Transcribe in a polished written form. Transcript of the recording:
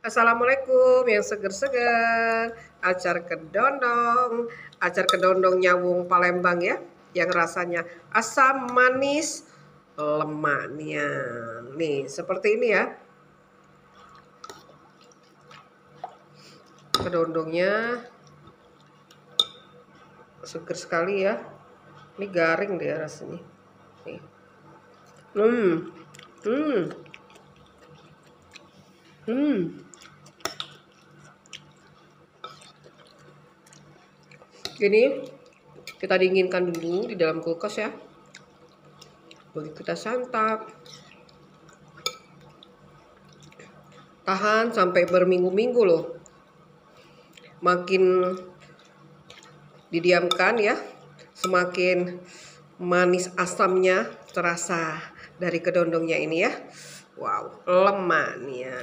Assalamualaikum yang seger-seger. Acar kedondong nyawung Palembang ya, yang rasanya asam manis lemaknya. Nih, seperti ini ya. Kedondongnya seger sekali ya. Ini garing dia rasanya. Nih. Ini kita dinginkan dulu di dalam kulkas ya. Baru kita santap. Tahan sampai berminggu-minggu loh. Makin didiamkan ya, semakin manis asamnya terasa dari kedondongnya ini ya. Wow, lemaknya.